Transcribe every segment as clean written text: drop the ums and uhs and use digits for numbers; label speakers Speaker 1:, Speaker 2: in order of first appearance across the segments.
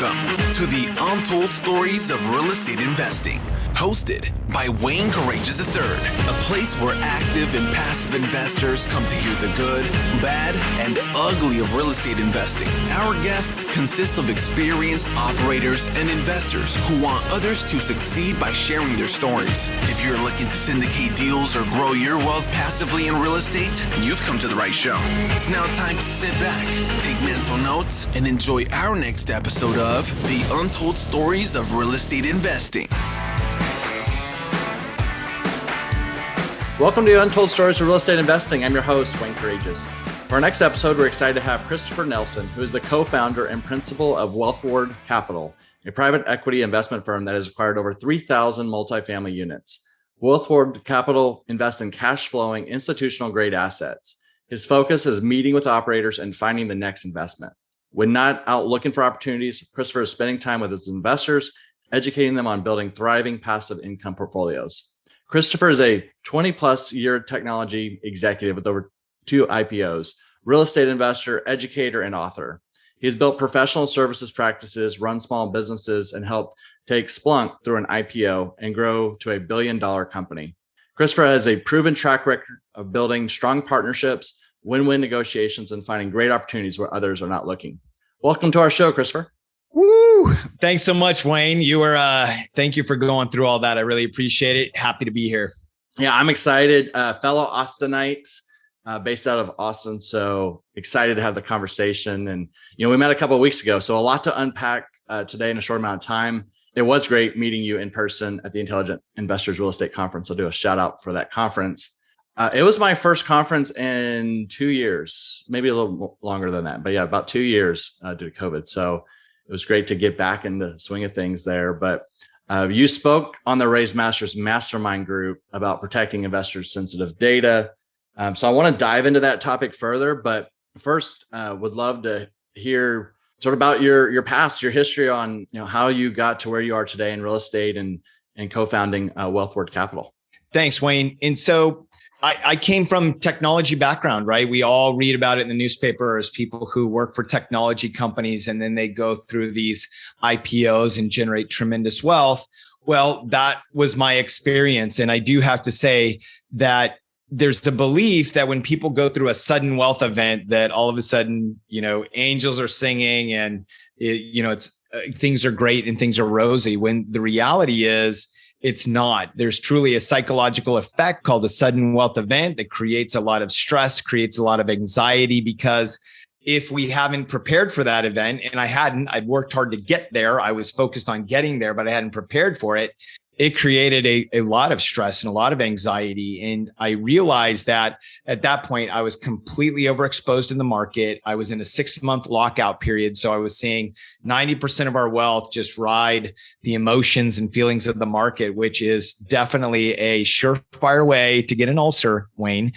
Speaker 1: Welcome to the Untold Stories of Real Estate Investing, hosted by Wayne Courreges III, a place where active and passive investors come to hear the good, bad, and ugly of real estate investing. Our guests consist of experienced operators and investors who want others to succeed by sharing their stories. If you're looking to syndicate deals or grow your wealth passively in real estate, you've come to the right show. It's now time to sit back, take mental notes, and enjoy our next episode of the Untold Stories of Real Estate Investing.
Speaker 2: Welcome to Untold Stories of Real Estate Investing. I'm your host, Wayne Courreges. For our next episode, we're excited to have Christopher Nelson, who is the co-founder and principal of Wealthward Capital, a private equity investment firm that has acquired over 3,000 multifamily units. Wealthward Capital invests in cash-flowing, institutional-grade assets. His focus is meeting with operators and finding the next investment. When not out looking for opportunities, Christopher is spending time with his investors, educating them on building thriving passive income portfolios. Christopher is a 20-plus year technology executive with over 2 IPOs, real estate investor, educator, and author. He's built professional services practices, run small businesses, and helped take Splunk through an IPO and grow to $1 billion company. Christopher has a proven track record of building strong partnerships, win-win negotiations, and finding great opportunities where others are not looking. Welcome to our show, Christopher.
Speaker 3: Woo! Thanks so much, Wayne. Thank you for going through all that. I really appreciate it. Happy to be here.
Speaker 2: Yeah, I'm excited. Fellow Austinites, based out of Austin. So excited to have the conversation. And, we met a couple of weeks ago. So a lot to unpack today in a short amount of time. It was great meeting you in person at the Intelligent Investors Real Estate Conference. I'll do a shout out for that conference. It was my first conference in 2 years, maybe a little longer than that. But yeah, about 2 years due to COVID. So it was great to get back in the swing of things there. But you spoke on the Raise Masters Mastermind group about protecting investors' sensitive data. So I want to dive into that topic further. But first, would love to hear sort of about your past, your history on how you got to where you are today in real estate and co-founding Wealthward Capital.
Speaker 3: Thanks, Wayne. And so I came from technology background, right? We all read about it in the newspaper as people who work for technology companies, and then they go through these IPOs and generate tremendous wealth. Well, that was my experience. And I do have to say that there's a belief that when people go through a sudden wealth event, that all of a sudden, angels are singing and things are great and things are rosy, when the reality is, it's not. There's truly a psychological effect called a sudden wealth event that creates a lot of stress, creates a lot of anxiety, because if we haven't prepared for that event, and I'd worked hard to get there. I was focused on getting there, but I hadn't prepared for it. It created a lot of stress and a lot of anxiety. And I realized that at that point, I was completely overexposed in the market. I was in a 6-month lockout period. So I was seeing 90% of our wealth just ride the emotions and feelings of the market, which is definitely a surefire way to get an ulcer, Wayne.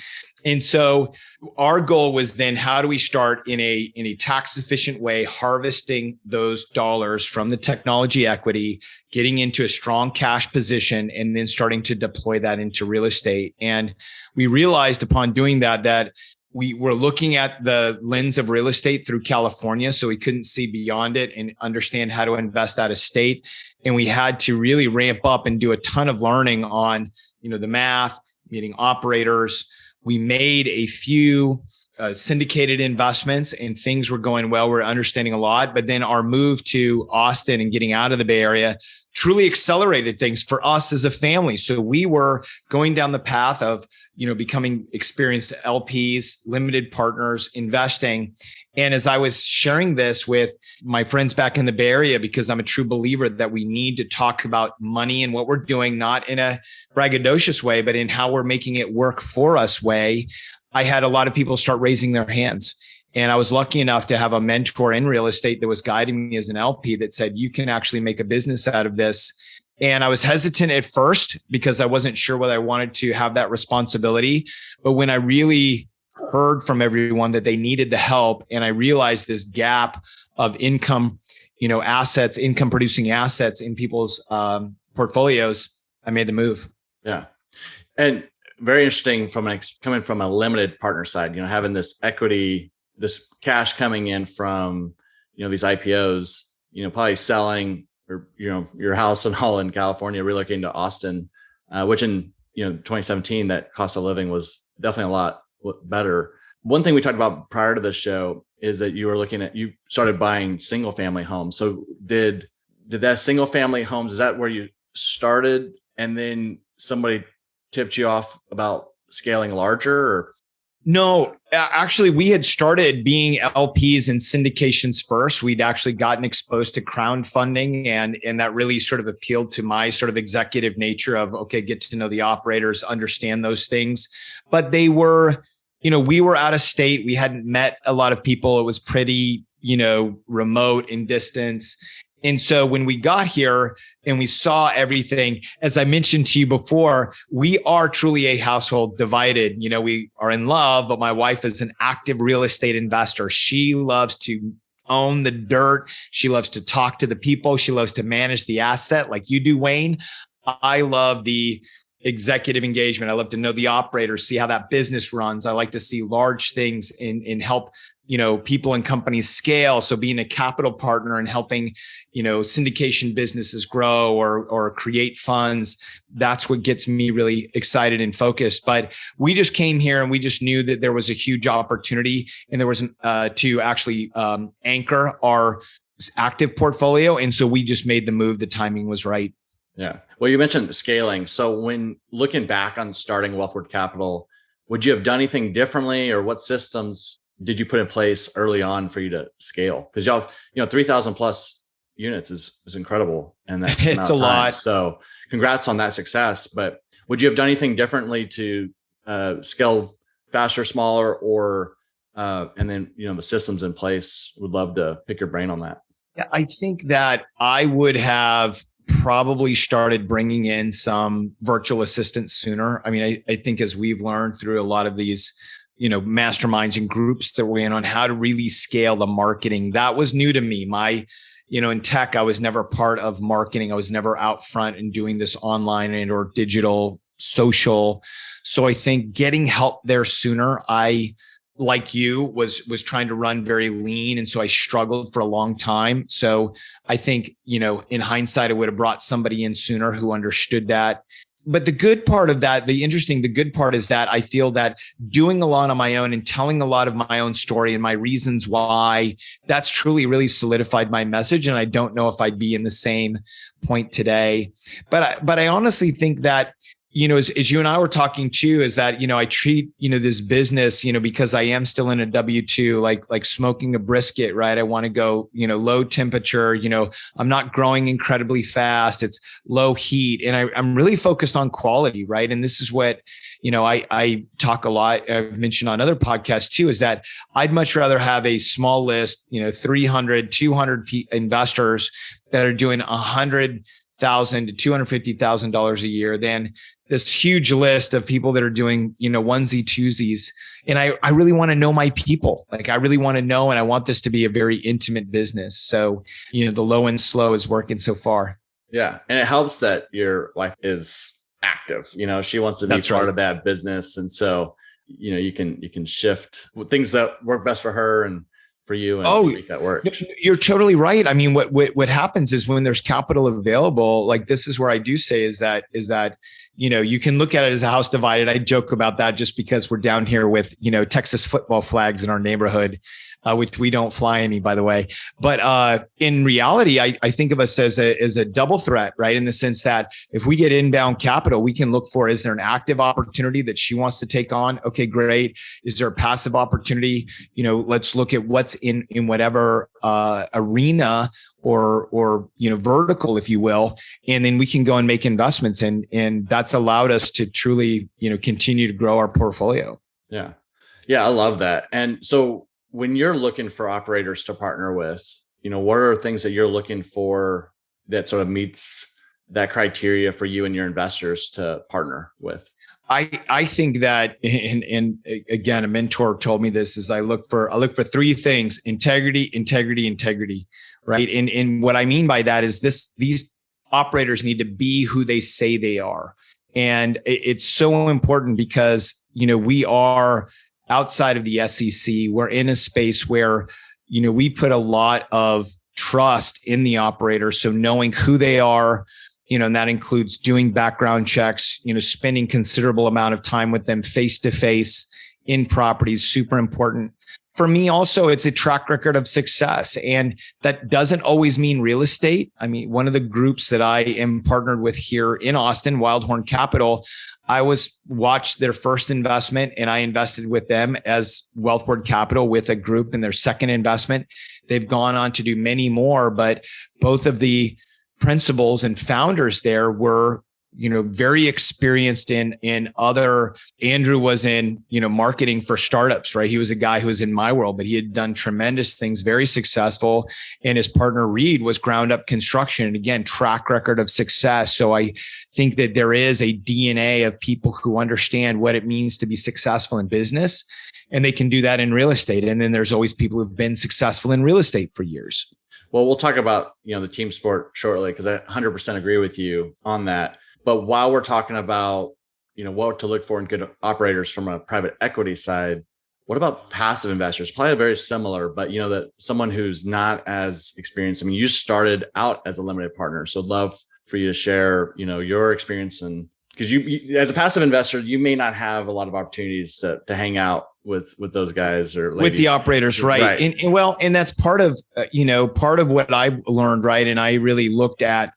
Speaker 3: And so our goal was then, how do we start in a tax efficient way, harvesting those dollars from the technology equity, getting into a strong cash position, and then starting to deploy that into real estate. And we realized upon doing that we were looking at the lens of real estate through California. So we couldn't see beyond it and understand how to invest out of state. And we had to really ramp up and do a ton of learning on, the math, meeting operators. We made a few syndicated investments and things were going well. We're understanding a lot, but then our move to Austin and getting out of the Bay Area truly accelerated things for us as a family. So we were going down the path of, becoming experienced LPs, limited partners, investing. And as I was sharing this with my friends back in the Bay Area, because I'm a true believer that we need to talk about money and what we're doing, not in a braggadocious way, but in how we're making it work for us way, I had a lot of people start raising their hands. And I was lucky enough to have a mentor in real estate that was guiding me as an LP that said, you can actually make a business out of this. And I was hesitant at first because I wasn't sure whether I wanted to have that responsibility. But when I really heard from everyone that they needed the help, and I realized this gap of income, assets, income producing assets in people's portfolios, I made the move.
Speaker 2: Yeah. And very interesting coming from a limited partner side, having this equity, this cash coming in from, these IPOs. probably selling or, your house and all in California, relocating to Austin, which in, 2017, that cost of living was definitely a lot better. One thing we talked about prior to the show is that you started buying single family homes. So did that single family homes, is that where you started and then somebody tipped you off about scaling larger, or?
Speaker 3: No, actually, we had started being LPs and syndications first. We'd actually gotten exposed to crowdfunding, and that really sort of appealed to my sort of executive nature of, okay, get to know the operators, understand those things. But they were, we were out of state. We hadn't met a lot of people. It was pretty, remote in distance. And so when we got here and we saw everything, as I mentioned to you before, we are truly a household divided. We are in love, but my wife is an active real estate investor. She loves to own the dirt. She loves to talk to the people. She loves to manage the asset like you do, Wayne. I love the executive engagement. I love to know the operators, see how that business runs. I like to see large things and help people and companies scale. So being a capital partner and helping, syndication businesses grow or create funds, that's what gets me really excited and focused. But we just came here and we just knew that there was a huge opportunity, and there was to actually anchor our active portfolio. And so we just made the move. The timing was right.
Speaker 2: Yeah. Well, you mentioned the scaling. So when looking back on starting Wealthward Capital, would you have done anything differently, or what systems did you put in place early on for you to scale? Because y'all have, 3,000 plus units is incredible. And that
Speaker 3: it's a lot.
Speaker 2: So congrats on that success. But would you have done anything differently to scale faster, smaller, or, and then, the systems in place? Would love to pick your brain on that.
Speaker 3: Yeah, I think that I would have probably started bringing in some virtual assistants sooner. I mean, I think as we've learned through a lot of these, masterminds and groups that we're in on how to really scale the marketing, that was new to me. In tech, I was never part of marketing. I was never out front and doing this online and or digital social. So I think getting help there sooner, I, like you, was trying to run very lean. And so I struggled for a long time. So I think, in hindsight, I would have brought somebody in sooner who understood that. But the good part of that, the good part is that I feel that doing a lot on my own and telling a lot of my own story and my reasons why, that's truly really solidified my message. And I don't know if I'd be in the same point today. But I honestly think that, as you and I were talking too, is that, I treat, this business, because I am still in a W-2, like smoking a brisket, right? I want to go, low temperature, I'm not growing incredibly fast. It's low heat. And I'm really focused on quality, right? And this is what, I talk a lot, I've mentioned on other podcasts too, is that I'd much rather have a small list, 300, 200 investors that are doing $100,000 to $250,000 a year than this huge list of people that are doing, onesie twosies. And I really want to know my people. Like I really want to know, and I want this to be a very intimate business. So, the low and slow is working so far.
Speaker 2: Yeah. And it helps that your wife is active. She wants to be part of that business. And so, you can shift things that work best for her and for you and make that work.
Speaker 3: You're totally right. I mean, what happens is when there's capital available, like this is where I do say is that, you can look at it as a house divided. I joke about that just because we're down here with, Texas football flags in our neighborhood, which we don't fly any, by the way. But in reality, I think of us as a double threat, right? In the sense that if we get inbound capital, we can look for, is there an active opportunity that she wants to take on? Okay, great. Is there a passive opportunity? Let's look at what's in whatever arena or vertical, if you will, and then we can go and make investments, and that's allowed us to truly continue to grow our portfolio.
Speaker 2: Yeah, I love that. And so when you're looking for operators to partner with, what are things that you're looking for that sort of meets that criteria for you and your investors to partner with?
Speaker 3: I think that, and again, a mentor told me this, is I look for three things: integrity, right? And what I mean by that is these operators need to be who they say they are. And it's so important because, we are outside of the SEC. We're in a space where, we put a lot of trust in the operator. So knowing who they are, and that includes doing background checks, spending considerable amount of time with them face to face in properties, super important. For me also, it's a track record of success. And that doesn't always mean real estate. I mean, one of the groups that I am partnered with here in Austin, Wildhorn Capital, I watched their first investment and I invested with them as Wealthward Capital with a group in their second investment. They've gone on to do many more, but both of the principals and founders there were very experienced in other. Andrew was in, marketing for startups, right? He was a guy who was in my world, but he had done tremendous things, very successful. And his partner, Reed, was ground up construction. And again, track record of success. So I think that there is a DNA of people who understand what it means to be successful in business, and they can do that in real estate. And then there's always people who've been successful in real estate for years.
Speaker 2: Well, we'll talk about, the team sport shortly, because I 100% agree with you on that. But while we're talking about, what to look for in good operators from a private equity side, what about passive investors? Probably very similar, but that someone who's not as experienced. I mean, you started out as a limited partner, so I'd love for you to share, your experience, and because you as a passive investor, you may not have a lot of opportunities to hang out with those guys or ladies.
Speaker 3: With the operators, right? And that's part of what I learned, right? And I really looked at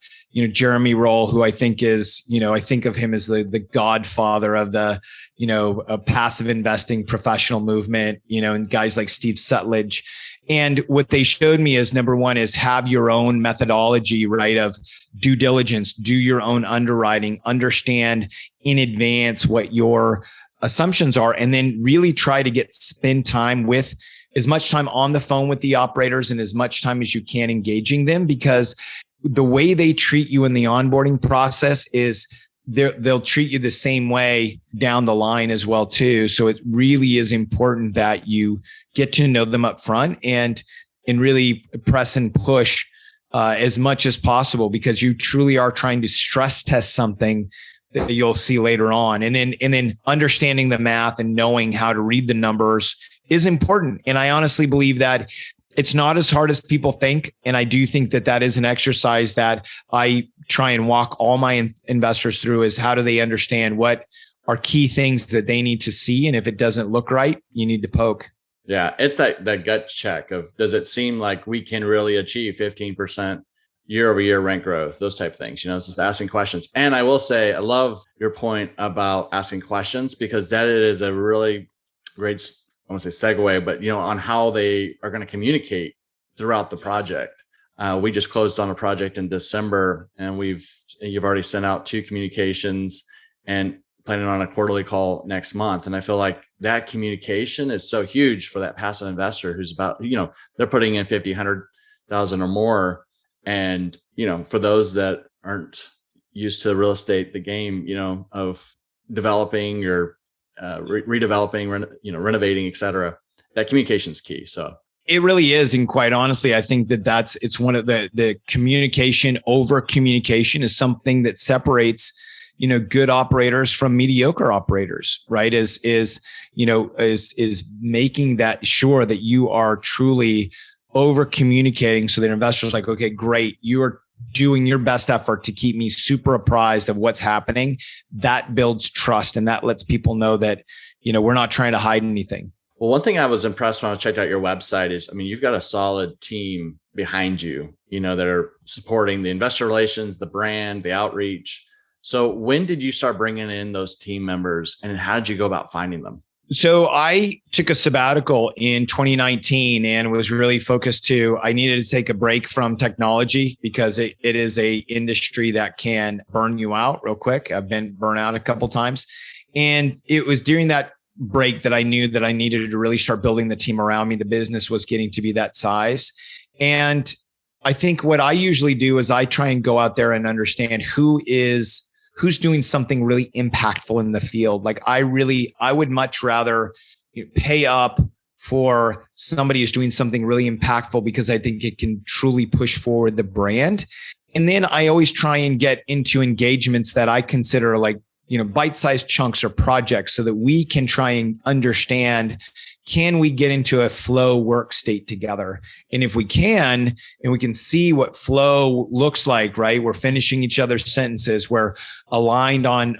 Speaker 3: Jeremy Roll, who I think is I think of him as the godfather of the a passive investing professional movement, and guys like Steve Sutledge. And what they showed me is, number one, is have your own methodology, right? Of due diligence, do your own underwriting, understand in advance what your assumptions are, and then really try to spend time with as much time on the phone with the operators and as much time as you can engaging them, because the way they treat you in the onboarding process is they'll treat you the same way down the line as well too. So it really is important that you get to know them up front and really press and push as much as possible, because you truly are trying to stress test something that you'll see later on. And then understanding the math and knowing how to read the numbers is important. And I honestly believe that it's not as hard as people think. And I do think that is an exercise that I try and walk all my investors through, is how do they understand what are key things that they need to see. And if it doesn't look right, you need to poke.
Speaker 2: Yeah. It's that gut check of, does it seem like we can really achieve 15% year over year rent growth, those type of things, it's just asking questions. And I will say, I love your point about asking questions, because that is a really great, I won't say segue, but on how they are going to communicate throughout the project. We just closed on a project in December, and you've already sent out 2 communications and planning on a quarterly call next month. And I feel like that communication is so huge for that passive investor who's about, they're putting in 50, 100,000 or more. And, for those that aren't used to real estate, the game, of developing or redeveloping, renovating, et cetera, that communication is key. So
Speaker 3: it really is. And quite honestly, I think it's one of the communication over communication is something that separates, good operators from mediocre operators, right? Is making that sure that you are truly over communicating, so that investors are like, okay, great, you are doing your best effort to keep me super apprised of what's happening. That builds trust, and that lets people know that, we're not trying to hide anything.
Speaker 2: Well, one thing I was impressed when I checked out your website is, you've got a solid team behind you, that are supporting the investor relations, the brand, the outreach. So when did you start bringing in those team members, and how did you go about finding them?
Speaker 3: So I took a sabbatical in 2019 and was really focused I needed to take a break from technology, because it is a industry that can burn you out real quick. I've been burnt out a couple times. And it was during that break that I knew that I needed to really start building the team around me. The business was getting to be that size. And I think what I usually do is I try and go out there and understand who's doing something really impactful in the field. Like I would much rather pay up for somebody who's doing something really impactful, because I think it can truly push forward the brand. And then I always try and get into engagements that I consider like bite-sized chunks or projects so that we can try and understand, can we get into a flow work state together? And if we can, and we can see what flow looks like, right? We're finishing each other's sentences. We're aligned on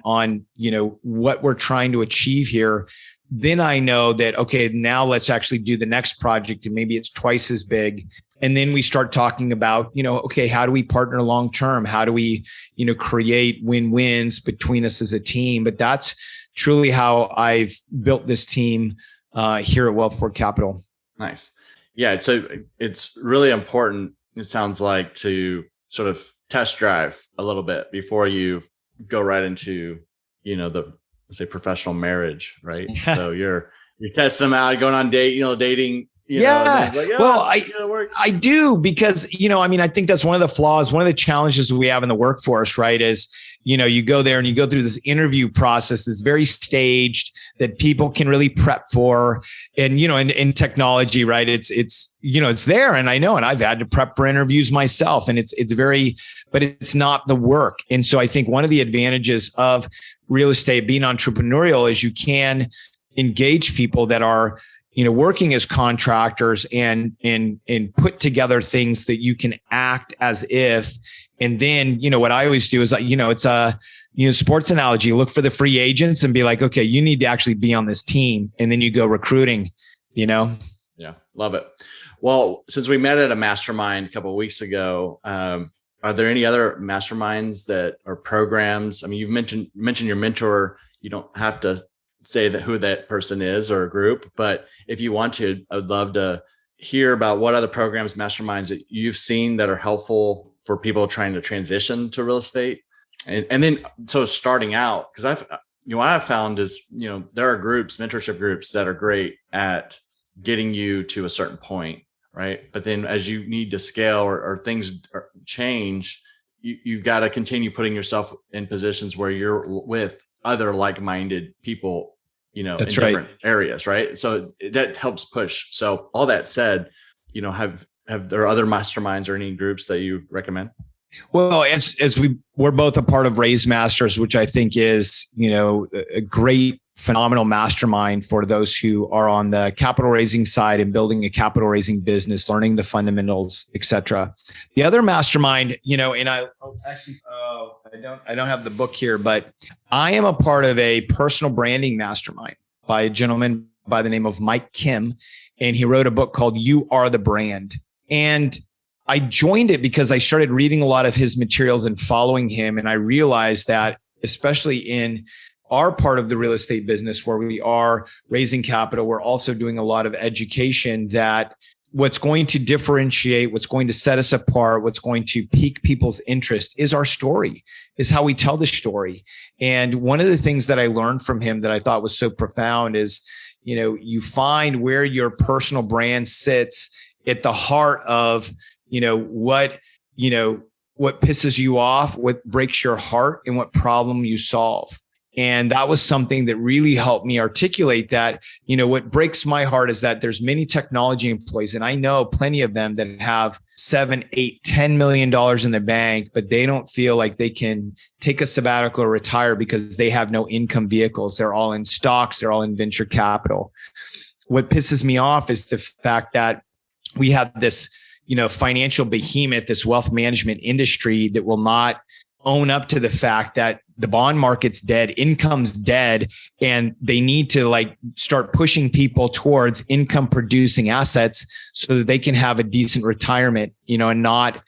Speaker 3: what we're trying to achieve here. Then I know that, okay, now let's actually do the next project, and maybe it's twice as big. And then we start talking about, okay, how do we partner long-term? How do we, create win-wins between us as a team? But that's truly how I've built this team here at Wealthward Capital.
Speaker 2: Nice. Yeah. So it's really important, it sounds like, to sort of test drive a little bit before you go right into, the, say, professional marriage, right? So you're testing them out, going on dating.
Speaker 3: I do, because, I think that's one of the flaws, one of the challenges we have in the workforce, right? Is, you go there and you go through this interview process that's very staged that people can really prep for. And, in technology, right? It's there. And I know, and I've had to prep for interviews myself, and but it's not the work. And so I think one of the advantages of real estate, being entrepreneurial, is you can engage people that are, working as contractors and put together things that you can act as if. And then, what I always do is, it's a, sports analogy, look for the free agents and be like, okay, you need to actually be on this team. And then you go recruiting, Yeah.
Speaker 2: Love it. Well, since we met at a mastermind a couple of weeks ago, are there any other masterminds that are programs? I mean, you've mentioned your mentor. You don't have to say that who that person is or a group, but if you want to, I would love to hear about what other programs, masterminds that you've seen that are helpful for people trying to transition to real estate. And then, so starting out, because what I've found is, there are groups, mentorship groups, that are great at getting you to a certain point, right? But then as you need to scale or things change, you've got to continue putting yourself in positions where you're with other like-minded people,
Speaker 3: That's
Speaker 2: in
Speaker 3: right.
Speaker 2: different areas, right? So that helps push. So all that said, have there other masterminds or any groups that you recommend?
Speaker 3: Well, as we're both a part of Raise Masters, which I think is, a great, phenomenal mastermind for those who are on the capital raising side and building a capital raising business, learning the fundamentals, et cetera. The other mastermind, and I don't have the book here, but I am a part of a personal branding mastermind by a gentleman by the name of Mike Kim. And he wrote a book called You Are the Brand. And I joined it because I started reading a lot of his materials and following him. And I realized that, especially in our part of the real estate business where we are raising capital, we're also doing a lot of education, that what's going to differentiate, what's going to set us apart, what's going to pique people's interest is our story, is how we tell the story. And one of the things that I learned from him that I thought was so profound is, you find where your personal brand sits at the heart of, what pisses you off, what breaks your heart, and what problem you solve. And that was something that really helped me articulate that, what breaks my heart is that there's many technology employees, and I know plenty of them that have $7, $8, $10 million in the bank, but they don't feel like they can take a sabbatical or retire because they have no income vehicles. They're all in stocks. They're all in venture capital. What pisses me off is the fact that we have this, financial behemoth, this wealth management industry that will not own up to the fact that the bond market's dead, income's dead, and they need to start pushing people towards income producing assets so that they can have a decent retirement, and not,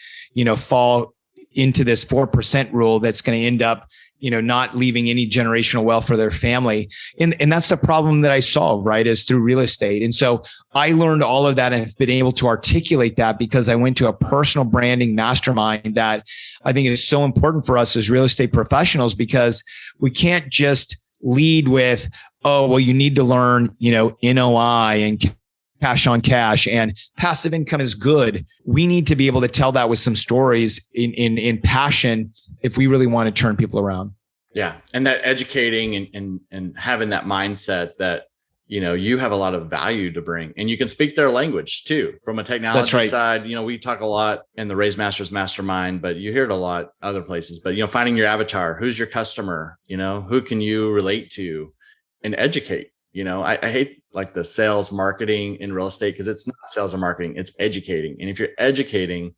Speaker 3: fall into this 4% rule that's going to end up, not leaving any generational wealth for their family. And that's the problem that I solve, right, is through real estate. And so I learned all of that and have been able to articulate that because I went to a personal branding mastermind that I think is so important for us as real estate professionals, because we can't just lead with, oh, well, you need to learn, NOI and cash on cash and passive income is good. We need to be able to tell that with some stories in passion if we really want to turn people around.
Speaker 2: Yeah. And that educating and having that mindset that, you have a lot of value to bring, and you can speak their language too. From a technology
Speaker 3: That's right.
Speaker 2: side, we talk a lot in the Raise Masters Mastermind, but you hear it a lot other places. But finding your avatar, who's your customer, who can you relate to, and educate. I hate like the sales marketing in real estate, because it's not sales and marketing, it's educating. And if you're educating,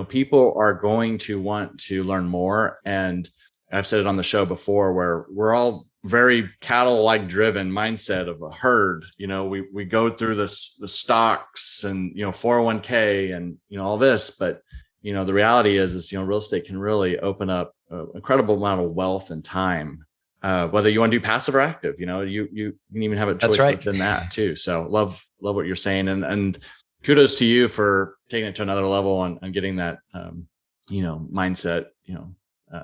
Speaker 2: people are going to want to learn more. And I've said it on the show before, where we're all very cattle-like driven mindset of a herd. We go through the stocks and 401k and all this, but the reality is real estate can really open up an incredible amount of wealth and time. Whether you want to do passive or active, you can even have a choice within that too. So love what you're saying, and kudos to you for taking it to another level and getting that mindset,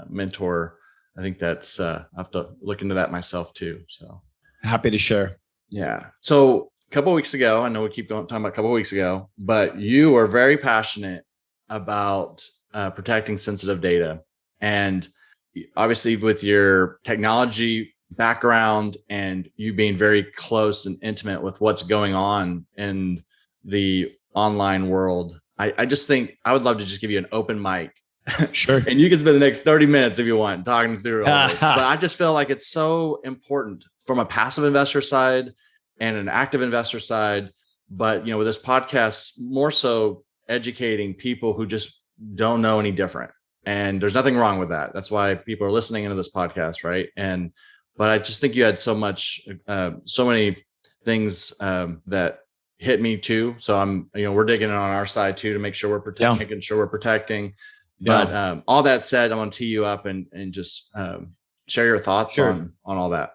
Speaker 2: mentor. I think that's I have to look into that myself too. So
Speaker 3: happy to share.
Speaker 2: Yeah. So a couple of weeks ago, I know we keep talking about a couple of weeks ago, but you are very passionate about protecting sensitive data. And obviously with your technology background and you being very close and intimate with what's going on in the online world, I just think I would love to just give you an open mic.
Speaker 3: Sure.
Speaker 2: And you can spend the next 30 minutes if you want talking through all this. But I just feel like it's so important from a passive investor side and an active investor side. But, with this podcast, more so educating people who just don't know any different. And there's nothing wrong with that. That's why people are listening into this podcast, right? But I just think you had so many things that hit me too. So we're digging in on our side too to make sure we're making sure we're protecting. But all that said, I want to tee you up and just share your thoughts on all that.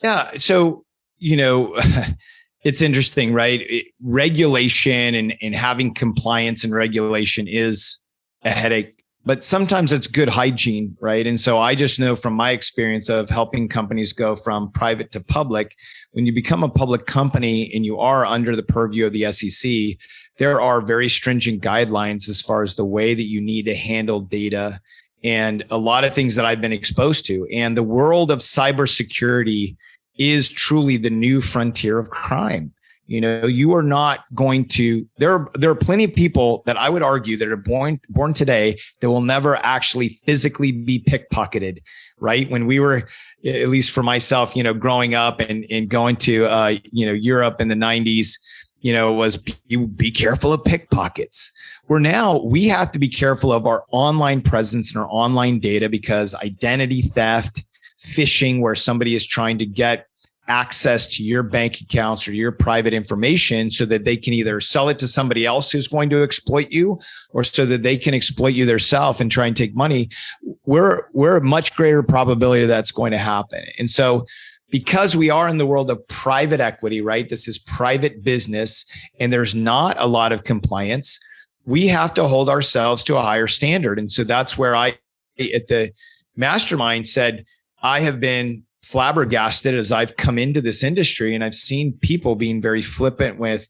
Speaker 3: Yeah. So, it's interesting, right? Regulation and having compliance and regulation is a headache, but sometimes it's good hygiene, right? And so I just know from my experience of helping companies go from private to public, when you become a public company and you are under the purview of the SEC, there are very stringent guidelines as far as the way that you need to handle data and a lot of things that I've been exposed to. And the world of cybersecurity is truly the new frontier of crime. You are not going to, there are plenty of people that I would argue that are born today that will never actually physically be pickpocketed, right? When we were, at least for myself, growing up and going to, Europe in the 90s, was be careful of pickpockets. Where now we have to be careful of our online presence and our online data, because identity theft, phishing, where somebody is trying to get access to your bank accounts or your private information so that they can either sell it to somebody else who's going to exploit you, or so that they can exploit you themselves and try and take money. We're a much greater probability that's going to happen. And so because we are in the world of private equity, right? This is private business and there's not a lot of compliance. We have to hold ourselves to a higher standard. And so that's where I, at the mastermind, said, I have been flabbergasted as I've come into this industry and I've seen people being very flippant with,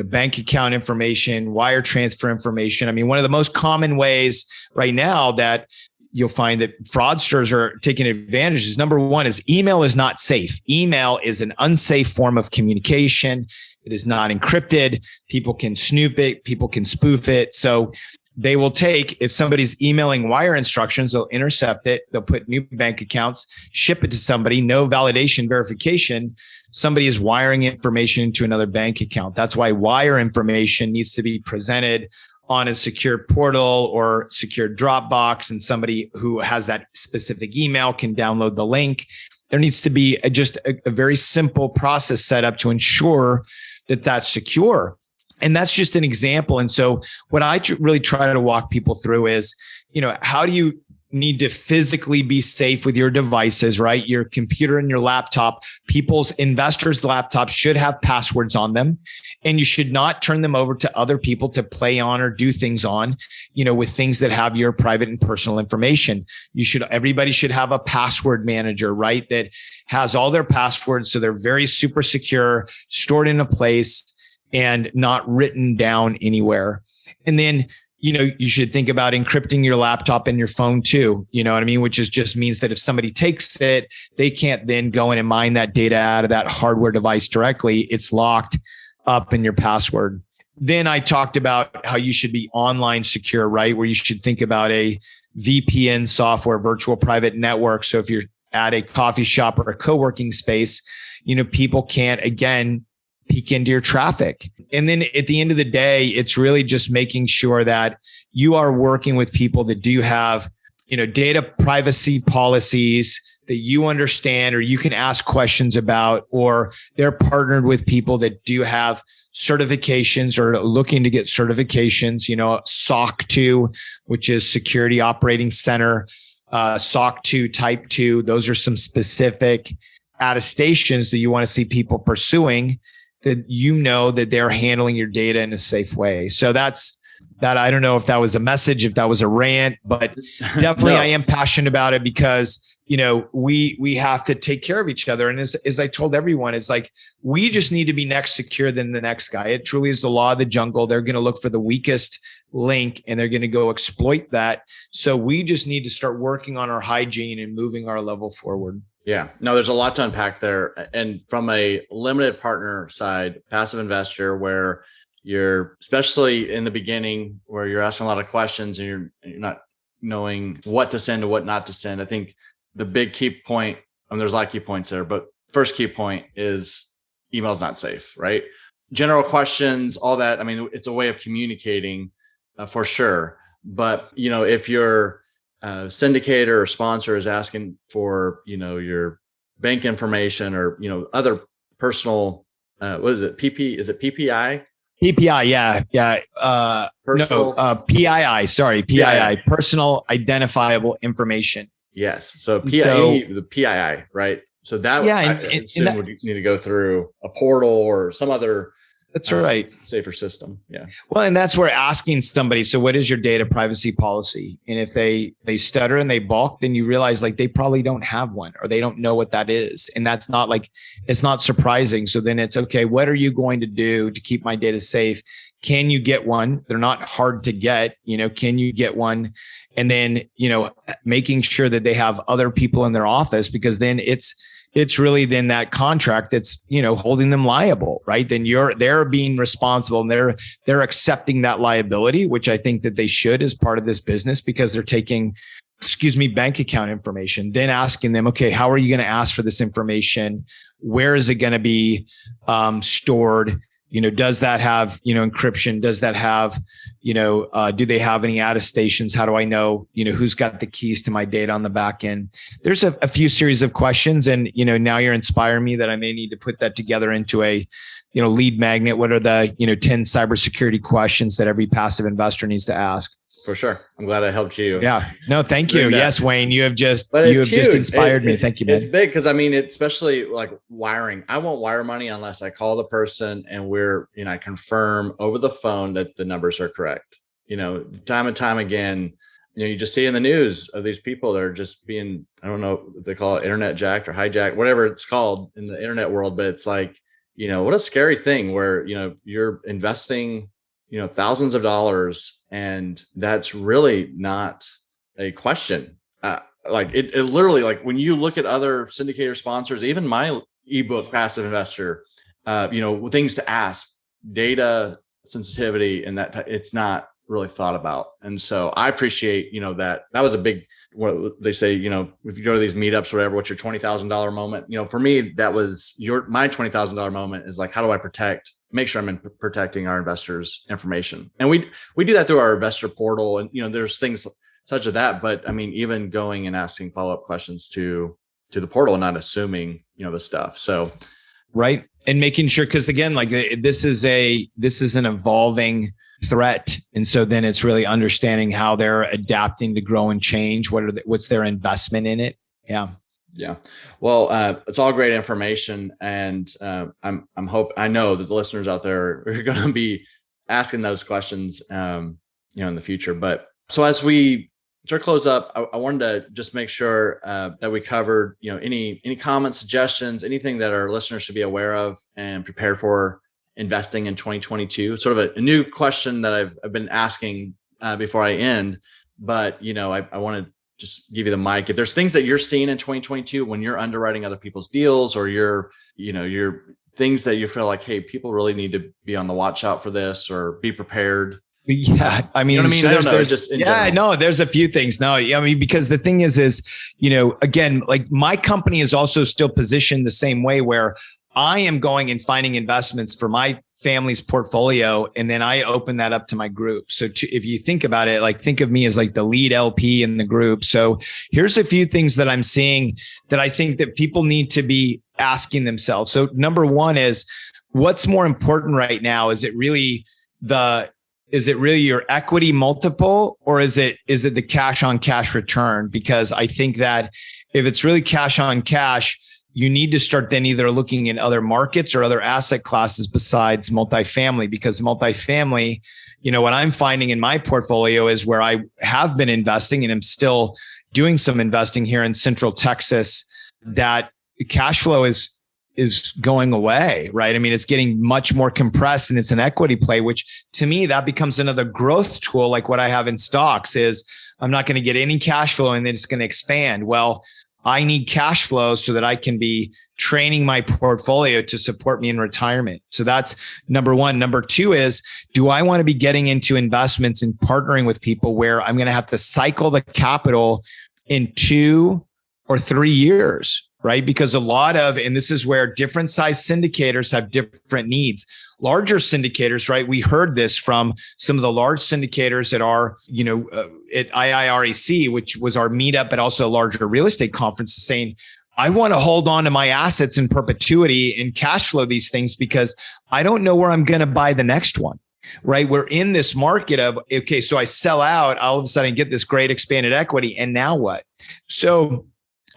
Speaker 3: bank account information, wire transfer information. I mean, one of the most common ways right now that you'll find that fraudsters are taking advantage is, number one, is email is not safe. Email is an unsafe form of communication. It is not encrypted. People can snoop it. People can spoof it. So they will take, if somebody's emailing wire instructions, they'll intercept it. They'll put new bank accounts, ship it to somebody, no validation verification. Somebody is wiring information into another bank account. That's why wire information needs to be presented on a secure portal or secure Dropbox, and somebody who has that specific email can download the link. There needs to be just a very simple process set up to ensure that that's secure. And that's just an example. And so what I really try to walk people through is, how do you need to physically be safe with your devices, right? Your computer and your laptop. Investors' laptops should have passwords on them, and you should not turn them over to other people to play on or do things on, with things that have your private and personal information. Everybody should have a password manager, right? That has all their passwords. So they're very super secure, stored in a place and not written down anywhere. And then, you should think about encrypting your laptop and your phone too. You know what I mean? Which just means that if somebody takes it, they can't then go in and mine that data out of that hardware device directly. It's locked up in your password. Then I talked about how you should be online secure, right? Where you should think about a VPN software, virtual private network. So if you're at a coffee shop or a co-working space, people can't, again, peek into your traffic. And then at the end of the day, it's really just making sure that you are working with people that do have, data privacy policies that you understand, or you can ask questions about, or they're partnered with people that do have certifications or looking to get certifications, SOC 2, which is Security Operating Center, SOC 2 Type 2. Those are some specific attestations that you want to see people pursuing, that that they're handling your data in a safe way. So that's that. I don't know if that was a message, if that was a rant, but definitely I am passionate about it because, we have to take care of each other. And as I told everyone, it's like, we just need to be next secure than the next guy. It truly is the law of the jungle. They're going to look for the weakest link and they're going to go exploit that. So we just need to start working on our hygiene and moving our level forward.
Speaker 2: Yeah, no, there's a lot to unpack there. And from a limited partner side, passive investor, where you're, especially in the beginning, where you're asking a lot of questions and you're not knowing what to send and what not to send. I think the big key point, and there's a lot of key points there, but first key point is email's not safe, right? General questions, all that. I mean, it's a way of communicating for sure. But, if your syndicator or sponsor is asking for, your bank information or, other personal, what is it? Is it PPI?
Speaker 3: PPI, yeah.
Speaker 2: Personal,
Speaker 3: PII, sorry, PII,
Speaker 2: yeah.
Speaker 3: Personal Identifiable Information.
Speaker 2: Yes. So the PII, right? So that would need to go through a portal or some other
Speaker 3: That's right.
Speaker 2: Safer system. Yeah.
Speaker 3: Well, and that's where asking somebody, so what is your data privacy policy? And if they stutter and they balk, then you realize like they probably don't have one or they don't know what that is. And that's not it's not surprising. So then it's okay. What are you going to do to keep my data safe? Can you get one? They're not hard to get, can you get one? And then, making sure that they have other people in their office, because then it's really then that contract that's, holding them liable, right? Then they're being responsible and they're accepting that liability, which I think that they should as part of this business, because they're taking, bank account information, then asking them, okay, how are you going to ask for this information? Where is it going to be stored? Does that have, encryption? Does that have, do they have any attestations? How do I know, who's got the keys to my data on the back end? There's a few series of questions, and, now you're inspiring me that I may need to put that together into a, lead magnet. What are the, 10 cybersecurity questions that every passive investor needs to ask?
Speaker 2: For sure. I'm glad I helped you.
Speaker 3: Yeah. No, thank you. Yes, Wayne, you have just inspired me. Thank you, man.
Speaker 2: It's big because especially like wiring. I won't wire money unless I call the person and I confirm over the phone that the numbers are correct. Time and time again, you just see in the news of these people that are just being, I don't know if they call it internet jacked or hijacked, whatever it's called in the internet world, but it's like, what a scary thing where, you're investing thousands of dollars, and that's really not a question. It literally, like when you look at other syndicator sponsors, even my ebook Passive Investor, things to ask, data sensitivity, and that it's not really thought about. And so I appreciate, that was a big, what they say, if you go to these meetups, whatever, what's your $20,000 moment? For me, that was my $20,000 moment is like, how do I make sure I'm protecting our investors' information? And we do that through our investor portal, and there's things such as that. But I mean, even going and asking follow-up questions to the portal and not assuming the stuff. So
Speaker 3: right, and making sure, because again, like this is an evolving threat, and so then it's really understanding how they're adapting to grow and change. What's their investment in it?
Speaker 2: Yeah. Well, it's all great information, and I know that the listeners out there are going to be asking those questions, in the future. But so as we start to close up, I wanted to just make sure that we covered, any comments, suggestions, anything that our listeners should be aware of and prepare for investing in 2022. Sort of a new question that I've been asking before I end, but I want to just give you the mic. If there's things that you're seeing in 2022 when you're underwriting other people's deals, or you're things that you feel like, hey, people really need to be on the watch out for this or be prepared.
Speaker 3: Yeah. I mean,
Speaker 2: you know what I mean?
Speaker 3: So
Speaker 2: I don't know,
Speaker 3: there's
Speaker 2: just in
Speaker 3: yeah,
Speaker 2: general.
Speaker 3: no, there's a few things. No, I mean, because the thing is, again, like my company is also still positioned the same way where I am going and finding investments for my family's portfolio. And then I open that up to my group. So if you think about it, like think of me as like the lead LP in the group. So here's a few things that I'm seeing that I think that people need to be asking themselves. So number one is, what's more important right now? Is it really your equity multiple, or is it the cash on cash return? Because I think that if it's really cash on cash, you need to start then either looking in other markets or other asset classes besides multifamily, because multifamily, what I'm finding in my portfolio is where I have been investing and I'm still doing some investing here in Central Texas, that cash flow is going away, right? I mean, it's getting much more compressed and it's an equity play, which to me, that becomes another growth tool. Like what I have in stocks is I'm not going to get any cash flow and then it's going to expand. Well, I need cash flow so that I can be training my portfolio to support me in retirement. So that's number one. Number two is, do I want to be getting into investments and partnering with people where I'm going to have to cycle the capital in 2 or 3 years, right? Because and this is where different size syndicators have different needs. Larger syndicators, right? We heard this from some of the large syndicators at our, at IIREC, which was our meetup, but also a larger real estate conference, saying, I want to hold on to my assets in perpetuity and cash flow these things because I don't know where I'm going to buy the next one. Right. We're in this market of, okay, so I sell out, all of a sudden get this great expanded equity. And now what? So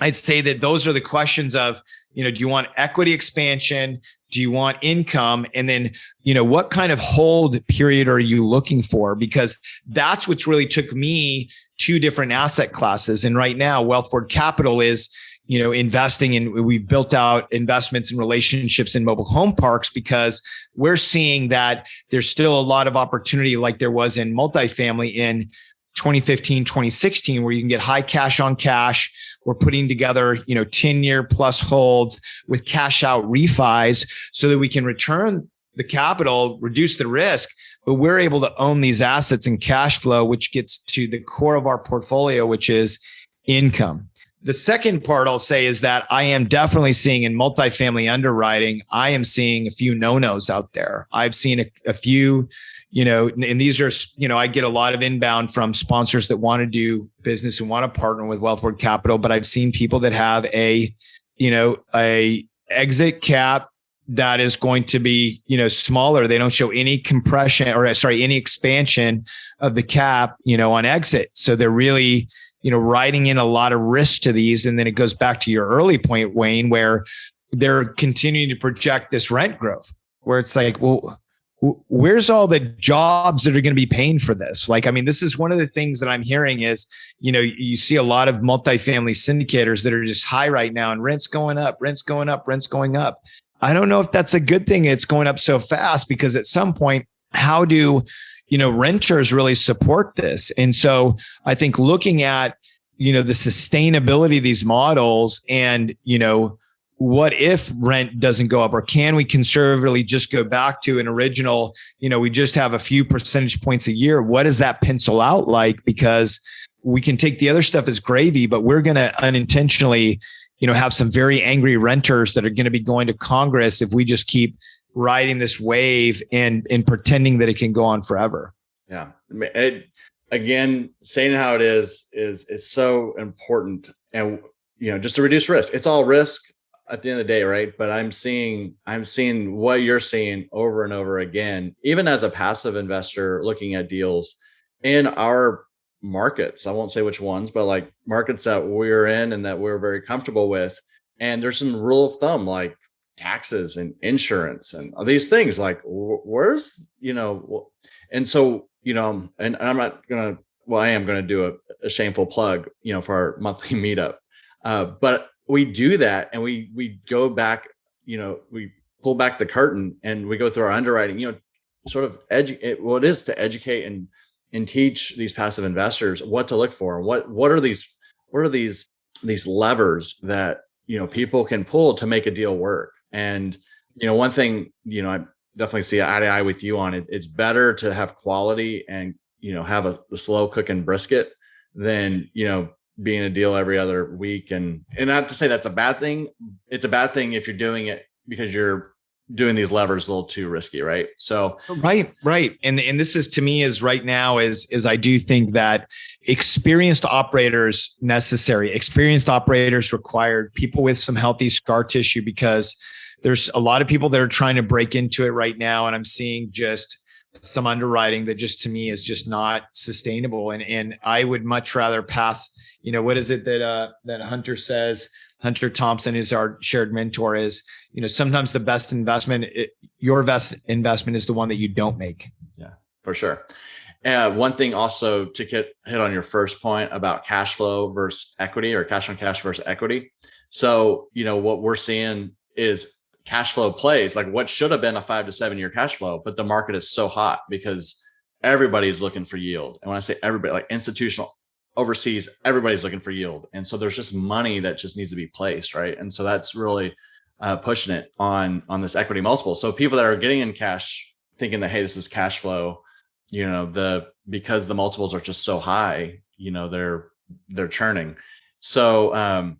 Speaker 3: I'd say that those are the questions of, do you want equity expansion? Do you want income? And then, what kind of hold period are you looking for? Because that's what's really took me 2 different asset classes. And right now, Wealthward Capital is, investing in, we've built out investments and relationships in mobile home parks because we're seeing that there's still a lot of opportunity like there was in multifamily in 2015, 2016, where you can get high cash on cash. We're putting together, 10-year plus holds with cash out refis so that we can return the capital, reduce the risk, but we're able to own these assets and cash flow, which gets to the core of our portfolio, which is income. The second part I'll say is that I am definitely seeing in multifamily underwriting, I am seeing a few no-nos out there. I've seen a few, and these are, I get a lot of inbound from sponsors that want to do business and want to partner with Wealthward Capital, but I've seen people that have a exit cap that is going to be, smaller. They don't show any any expansion of the cap, on exit. So they're really, writing in a lot of risk to these. And then it goes back to your early point, Wayne, where they're continuing to project this rent growth, where it's like, well, where's all the jobs that are going to be paying for this? Like, I mean, this is one of the things that I'm hearing is, you see a lot of multifamily syndicators that are just high right now and rents going up. I don't know if that's a good thing. It's going up so fast because at some point, how do, renters really support this? And so I think looking at, the sustainability of these models and, what if rent doesn't go up, or can we conservatively just go back to an original, we just have a few percentage points a year. What does that pencil out like? Because we can take the other stuff as gravy, but we're going to unintentionally, have some very angry renters that are going to be going to Congress if we just keep riding this wave and pretending that it can go on forever.
Speaker 2: Yeah. Again, saying how it is so important. And, just to reduce risk, it's all risk at the end of the day, right? But I'm seeing what you're seeing over and over again, even as a passive investor looking at deals in our markets. I won't say which ones, but like markets that we're in and that we're very comfortable with. And there's some rule of thumb, like taxes and insurance and all these things, like where's, and so, and I'm not going to, well, I am going to do a shameful plug, for our monthly meetup. But we do that and we go back, we pull back the curtain and we go through our underwriting, sort of it is to educate and and teach these passive investors what to look for. What are these levers that, people can pull to make a deal work. And, one thing, I definitely see eye to eye with you on it. It's better to have quality and, have the slow cooking brisket than, being a deal every other week. And not to say that's a bad thing. It's a bad thing if you're doing it because you're doing these levers a little too risky, right? So
Speaker 3: right. And this is, to me, is right now is I do think that experienced operators necessary, experienced operators required, people with some healthy scar tissue, because there's a lot of people that are trying to break into it right now. And I'm seeing just some underwriting that just, to me, is just not sustainable. And I would much rather pass, what is it that Hunter says? Hunter Thompson is our shared mentor, is, sometimes the best investment, your best investment is the one that you don't make.
Speaker 2: Yeah, for sure. One thing also to hit on your first point about cash flow versus equity, or cash on cash versus equity. So, what we're seeing is cash flow plays, like what should have been a 5 to 7 year cash flow, but the market is so hot because everybody's looking for yield. And when I say everybody, like institutional, overseas, everybody's looking for yield. And so there's just money that just needs to be placed, right? And so that's really pushing it on this equity multiple. So people that are getting in cash thinking that, hey, this is cash flow, because the multiples are just so high, they're churning. So,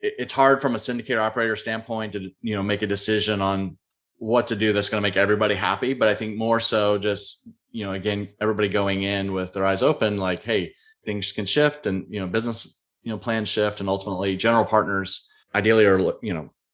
Speaker 2: it's hard from a syndicator operator standpoint to, make a decision on what to do that's going to make everybody happy. But I think more so just, again, everybody going in with their eyes open, like, hey, things can shift, and, business, plans shift, and ultimately general partners ideally are,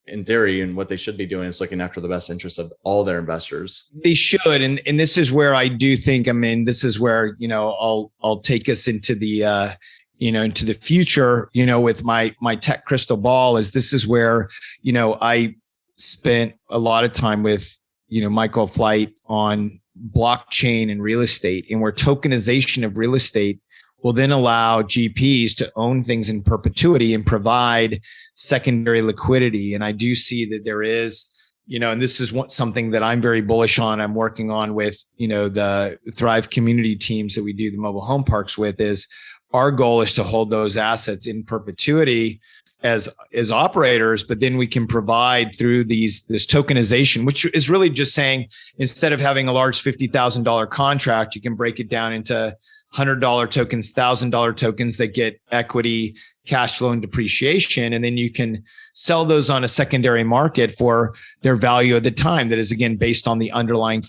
Speaker 2: in theory, and what they should be doing is looking after the best interests of all their investors.
Speaker 3: They should. And this is where I do think, this is where, I'll take us into the, into the future, with my tech crystal ball, is this is where, I spent a lot of time with, Michael Flight on blockchain and real estate, and where tokenization of real estate will then allow GPs to own things in perpetuity and provide secondary liquidity. And I do see that there is, and this is something that I'm very bullish on. I'm working on with, the Thrive community teams that we do the mobile home parks with, is our goal is to hold those assets in perpetuity as operators, but then we can provide through this tokenization, which is really just saying, instead of having a large $50,000 contract, you can break it down into $100 tokens, $1,000 tokens that get equity, cash flow, and depreciation. And then you can sell those on a secondary market for their value at the time. That is, again, based on the underlying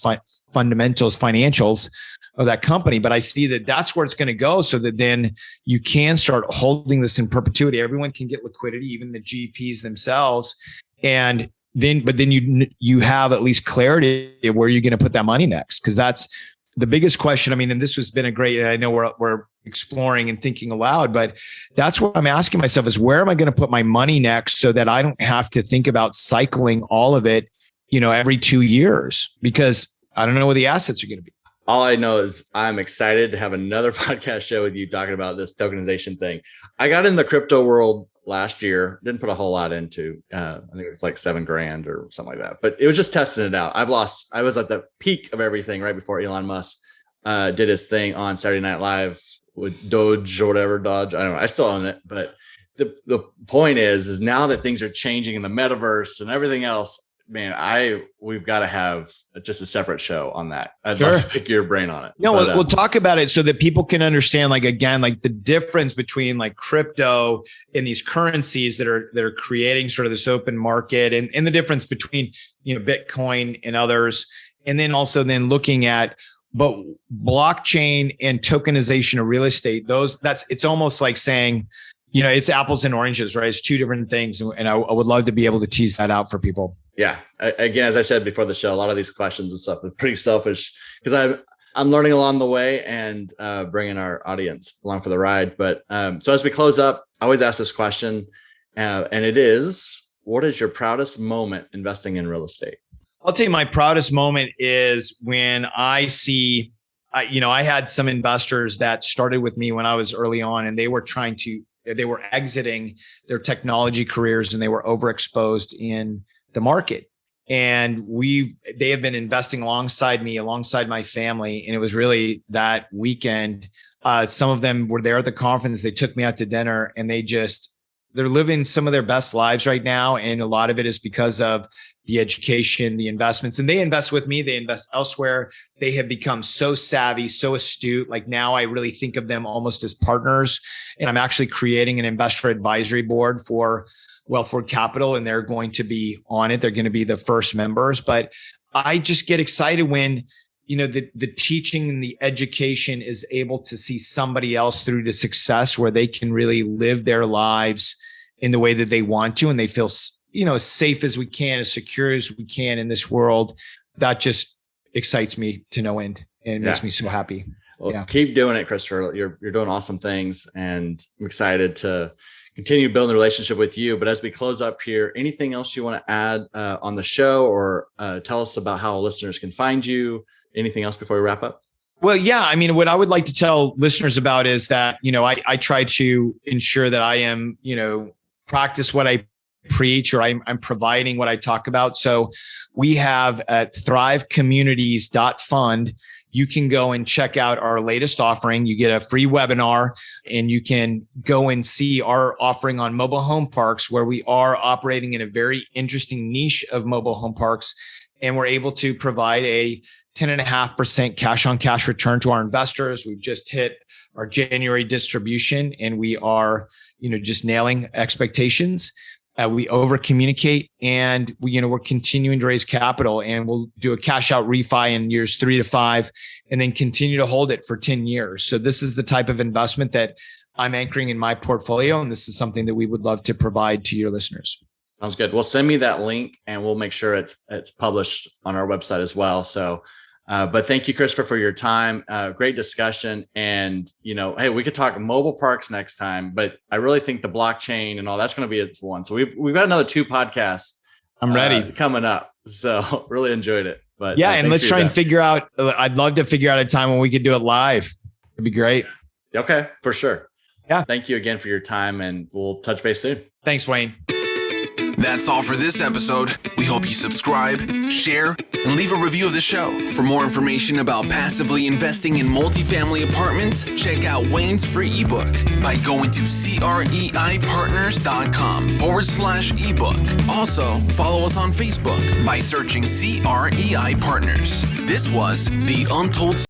Speaker 3: fundamentals, financials of that company. But I see that that's where it's going to go, so that then you can start holding this in perpetuity. Everyone can get liquidity, even the GPs themselves. And then, but then you have at least clarity of where you're going to put that money next. Because that's the biggest question. And this has been a great, and I know we're exploring and thinking aloud, but that's what I'm asking myself, is where am I going to put my money next, so that I don't have to think about cycling all of it, every 2 years, because I don't know where the assets are going to be.
Speaker 2: All I know is I'm excited to have another podcast show with you talking about this tokenization thing. I got in the crypto world last year, didn't put a whole lot into, I think it was like $7,000 or something like that, but it was just testing it out. I was at the peak of everything right before Elon Musk did his thing on Saturday Night Live with Doge or whatever, Dodge. I don't know. I still own it, but the point is now that things are changing in the metaverse and everything else, man, we've got to have just a separate show on that. I'd love to pick your brain on it.
Speaker 3: No, we'll talk about it so that people can understand, like, again, like the difference between like crypto and these currencies that are creating sort of this open market, and the difference between, Bitcoin and others. And then also then looking at, but blockchain and tokenization of real estate, it's almost like saying, it's apples and oranges, right? It's two different things. And I would love to be able to tease that out for people.
Speaker 2: Yeah. Again, as I said before the show, a lot of these questions and stuff are pretty selfish, because I'm learning along the way and bringing our audience along for the ride. But so as we close up, I always ask this question, and it is, what is your proudest moment investing in real estate?
Speaker 3: I'll tell you, my proudest moment is when I see, I had some investors that started with me when I was early on, and they were exiting their technology careers, and they were overexposed in the market. And they have been investing alongside me, alongside my family. And it was really that weekend. Some of them were there at the conference. They took me out to dinner, and they're living some of their best lives right now. And a lot of it is because of the education, the investments, and they invest with me. They invest elsewhere. They have become so savvy, so astute. Like now I really think of them almost as partners, and I'm actually creating an investor advisory board for Wealthward Capital, and they're going to be on it. They're going to be the first members. But I just get excited when, the teaching and the education is able to see somebody else through to success where they can really live their lives in the way that they want to, and they feel, as safe as we can, as secure as we can in this world. That just excites me to no end and makes me so happy.
Speaker 2: Well, keep doing it, Christopher. You're doing awesome things, and I'm excited to continue building a relationship with you. But as we close up here, anything else you want to add on the show, or tell us about how listeners can find you? Anything else before we wrap up?
Speaker 3: Well, yeah. I mean, what I would like to tell listeners about is that, I try to ensure that I am, practice what I preach, or I'm providing what I talk about. So we have at thrivecommunities.fund. You can go and check out our latest offering. You get a free webinar, and you can go and see our offering on mobile home parks, where we are operating in a very interesting niche of mobile home parks. And we're able to provide a 10.5% cash on cash return to our investors. We've just hit our January distribution, and we are, just nailing expectations. We over communicate, and we're continuing to raise capital, and we'll do a cash out refi in years 3 to 5, and then continue to hold it for 10 years. So this is the type of investment that I'm anchoring in my portfolio. And this is something that we would love to provide to your listeners.
Speaker 2: Sounds good. Well, send me that link, and we'll make sure it's published on our website as well. So, but thank you, Christopher, for your time. Great discussion. And, hey, we could talk mobile parks next time, but I really think the blockchain and all that's going to be its one. So we've got another 2 podcasts.
Speaker 3: I'm ready
Speaker 2: coming up. So really enjoyed it. But
Speaker 3: yeah, and let's try and figure out. I'd love to figure out a time when we could do it live. It'd be great.
Speaker 2: Okay, for sure.
Speaker 3: Yeah.
Speaker 2: Thank you again for your time, and we'll touch base soon.
Speaker 3: Thanks, Wayne.
Speaker 1: That's all for this episode. We hope you subscribe, share, and leave a review of the show. For more information about passively investing in multifamily apartments, check out Wayne's free ebook by going to CREIPartners.com/ebook. Also, follow us on Facebook by searching CREI Partners. This was the Untold